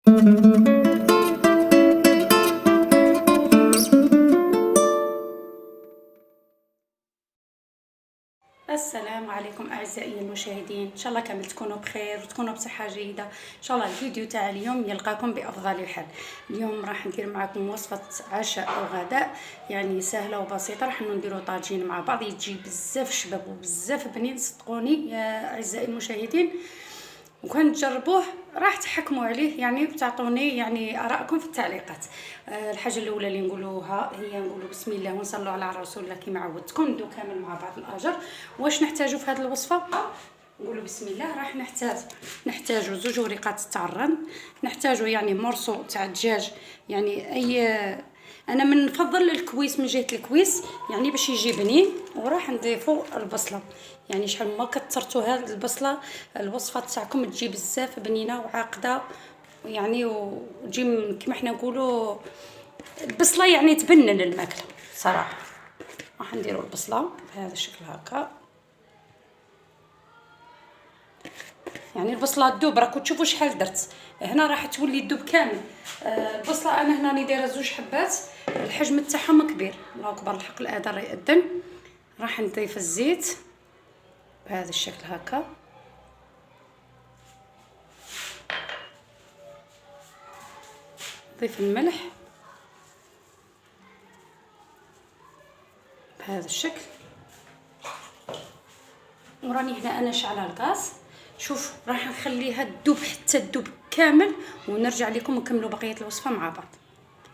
السلام عليكم اعزائي المشاهدين، ان شاء الله كامل تكونوا بخير وتكونوا بصحه جيده. ان شاء الله الفيديو تاع اليوم يلقاكم بافضل الحال. اليوم راح ندير معكم وصفه عشاء او غداء، يعني سهله وبسيطه. راح نديروا طاجين مع بعض، يجي بزاف شباب وبزاف بنين، صدقوني يا اعزائي المشاهدين. وكان تجربوه راح تحكموا عليه، يعني وتعطوني يعني ارائكم في التعليقات. الحاجه الاولى اللي نقولوها هي نقولوا بسم الله ونصلوا على رسول الله كما عودتكم. ندو كامل مع بعض الاجر. واش نحتاجوا في هذه الوصفه؟ نقولوا بسم الله. راح نحتاجوا 2 وريقات تاع الرن، نحتاجوا يعني مرصو تاع الدجاج، يعني اي انا من نفضل الكويس من جهه الكويس يعني باش يجي بنين. وراح نضيفوا البصله، يعني شحال ما كثرتوا هذه البصله الوصفه تاعكم تجي بزاف بنينه وعاقده، يعني وتجي كما حنا نقولوا البصله يعني تبنن الماكله صراحه. راح نديروا البصله بهذا الشكل هكا، يعني البصله تذوب. راكم تشوفوا شحال درت هنا، راح تولي تذوب كامل. البصله انا هنا راني دايره 2 حبات، الحجم تاعهم كبير. الله اكبر، الحق الاذان يأذن. راح نضيف الزيت بهذا الشكل هكا، نضيف الملح بهذا الشكل. وراني هنا انا شعله الغاز. شوف راح نخليها تذوب حتى تذوب كامل، ونرجع لكم نكملوا بقيه الوصفه مع بعض.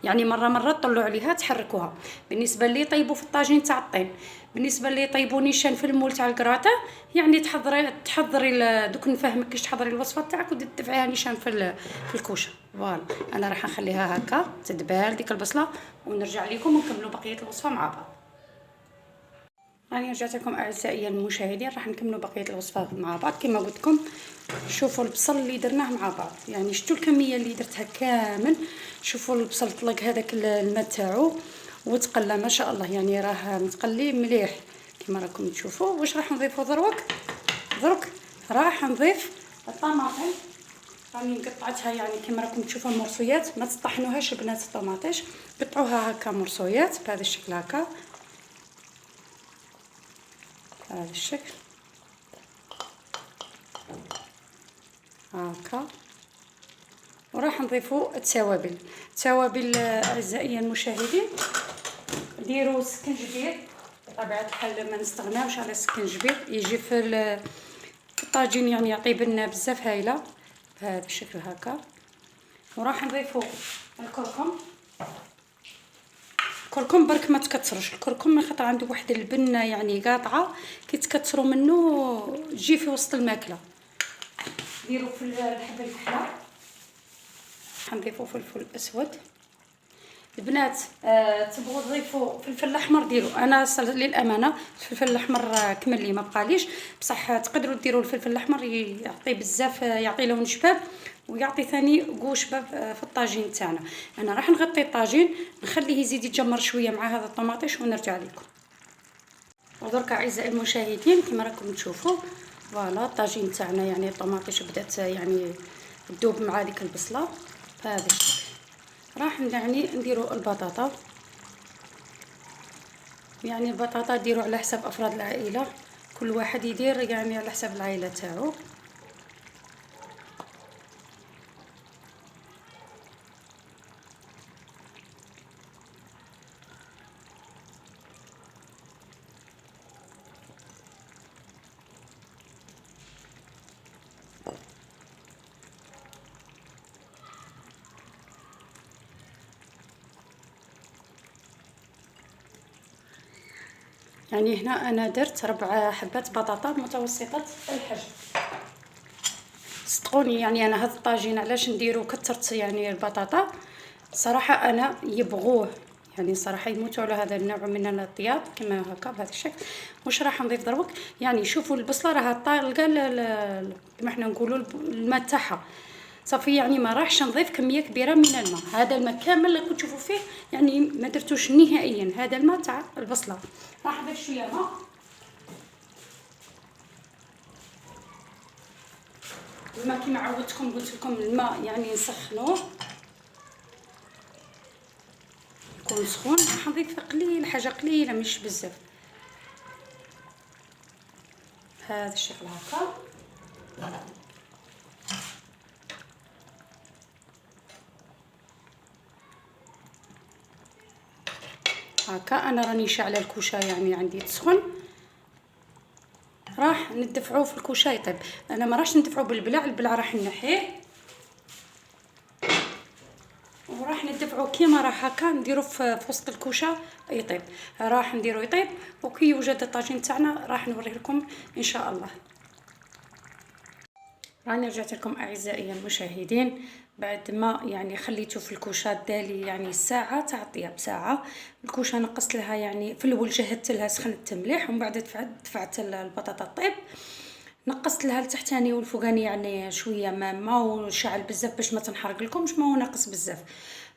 يعني مره طلعوا عليها تحركوها. بالنسبه لي طيبوا في الطاجين تاع الطين، بالنسبه لي طيبوا نيشان في المول تاع الكراطه. يعني تحضري دوك نفهمك كيش تحضري الوصفه تاعك ودفعيها نيشان في الكوشه. فوالا انا راح نخليها هكا تدبال ديك البصله، ونرجع لكم ونكملوا بقيه الوصفه مع بعض. راني رجعت لكم اعزائي المشاهدين، راح نكملوا بقيه الوصفه مع بعض. كما قلت لكم شوفوا البصل اللي درناه مع بعض، يعني شفتوا الكميه اللي درتها كامل. شوفوا البصل طلق هذاك الماء تاعو وتقلى ما شاء الله، يعني راه متقلي مليح كما راكم تشوفوا. واش راح نضيفوا درك راح نضيف الطماطم. راني قطعتها يعني كما راكم تشوفوا مرصيات، ما تطحنوهاش البنات الطماطيش، قطعوها هكا مرصيات بهذا الشكل هكا، بهذا الشكل هكا. وراح نضيفوا التوابل اعزائي المشاهدين. ديروا سكنجبير، بطبيعه الحال ما نستغناوش على السكنجبير، يجي في الطاجين يعني يعطي بنه بزاف هايله بهذا الشكل هكا. وراح نضيفوا الكركم برك ما تكثروش الكركم، خاطر عنده واحد البنه يعني قاطعه، كي تكثروا منه تجي في وسط الماكله. ديروا في الحبه الكحله. نضيفوا فلفل اسود. البنات تبغوا تضيفوا فلفل احمر ديروا. انا للامانه الفلفل الاحمر كمل لي ما بقاليش، بصح تقدروا ديروا الفلفل الاحمر، يعطي بزاف، يعطي لون شباب ويعطي ثاني قو شباب في الطاجين تاعنا. انا راح نغطي الطاجين نخليه يزيد يتجمر شويه مع هذا الطماطيش ونرجع لكم. ودرك اعزائي المشاهدين كما راكم تشوفوا فوالا الطاجين تاعنا يعني الطماطيش بدات يعني تذوب مع ديك البصله بهذا الشكل. راح يعني نديروا البطاطا، يعني البطاطا ديروا على حسب افراد العائله، كل واحد يدير يعني على حسب العائله تاعو. يعني هنا انا درت 4 حبات بطاطا متوسطه الحجم. صدقوني يعني انا هذا الطاجين علاش نديرو كثرت يعني البطاطا صراحه، انا يبغوه يعني صراحه يموتوا على هذا النوع من الطياب كما هكا بهذا الشكل. واش راح نضيف دروك؟ يعني شوفوا البصله راها طالقه كما حنا نقولوا الماء تاعها صافي، يعني ما راحش نضيف كميه كبيره من الماء. هذا الماء كامل اللي كنت تشوفوا فيه يعني ما درتوش نهائيا، هذا الماء تاع البصله. راح نضيف شويه ماء الماء كيما عودتكم قلت لكم الماء يعني نسخنوه يكون سخون. راح نضيف قليل، حاجه قليله مش بزاف، هذا الشكل هكا. هكا انا راني شاعله الكوشه يعني عندي تسخن، راح ندفعوه في الكوشه يطيب. انا ما راحش ندفعوه بالبلع، البلع راح نحيه وراح ندفعو كيما راح هكا نديرو في وسط الكوشه يطيب. راح نديرو يطيب وكي يوجد الطاجين تاعنا راح نوريه لكم ان شاء الله. راني رجعت لكم اعزائي المشاهدين بعد ما يعني خليته في الكوشه دالي يعني ساعه تاع الطياب، ساعه. الكوشه نقصت لها يعني في الاول جهدت لها سخنت مليح ومن بعد دفعت البطاطا طيب، نقصت لها التحتاني والفوقاني يعني شويه ما هو شاعل بزاف باش ما تنحرق لكمش، ما هو ناقص بزاف.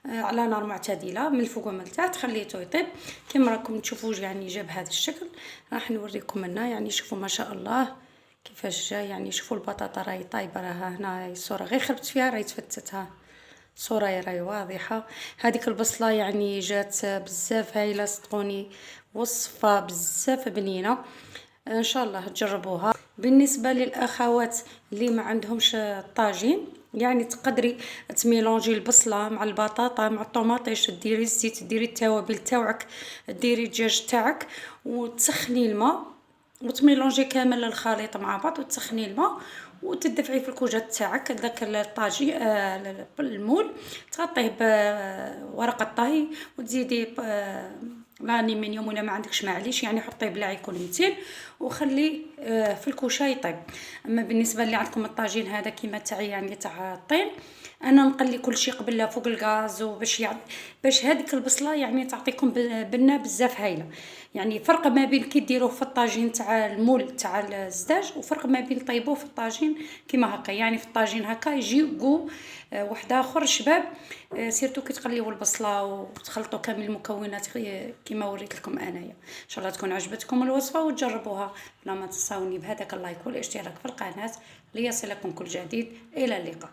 على نار معتدله من الفوق ومن التحت خليته يطيب كما راكم تشوفوا يعني جاب هذا الشكل. راح نوريكم هنا يعني شوفوا ما شاء الله كيفاش جا، يعني شوفوا البطاطا راهي طايبه، راها هنا الصوره غير خربت فيها راهي تفتتها، الصوره راهي واضحه. هذيك البصله يعني جات بزاف هايله صدقوني، وصفه بزاف بنينه، ان شاء الله تجربوها. بالنسبه للاخوات اللي ما عندهمش الطاجين يعني تقدري تميلونجي البصله مع البطاطا مع الطوماطيش، ديري الزيت، ديري التوابل تاعك، ديري الدجاج تاعك وتسخني الماء وتميلونجي كامل الخليط مع بعض وتسخني الماء وتدفعي في الكوجات تاعك داك الطاجي المول، تغطيه بورقه طهي وتزيدي الالومنيوم ولا ما عندكش معليش يعني حطيه بلا يكون متين وخليه في الكوشه يطيب. اما بالنسبه اللي عندكم الطاجين هذا كيما تاعي يعني تاع الطين، انا نقلي كل شيء قبل فوق الغاز وباش باش هذيك البصله يعني تعطيكم بنه بزاف هايله. يعني فرق ما بين كي ديروه في الطاجين تاع المول تاع الزداج وفرق ما بين طيبوه في الطاجين كيما هكا، يعني في الطاجين هكا يجي كو واحد اخر شباب. سيرتو كي تقليو البصله وتخلطوا كامل المكونات كيما وريت لكم انايا. ان شاء الله تكون عجبتكم الوصفه وتجربوها، بلا ما تنساوني بهذاك اللايك والاشتراك في القناه ليصلكم كل جديد. الى اللقاء.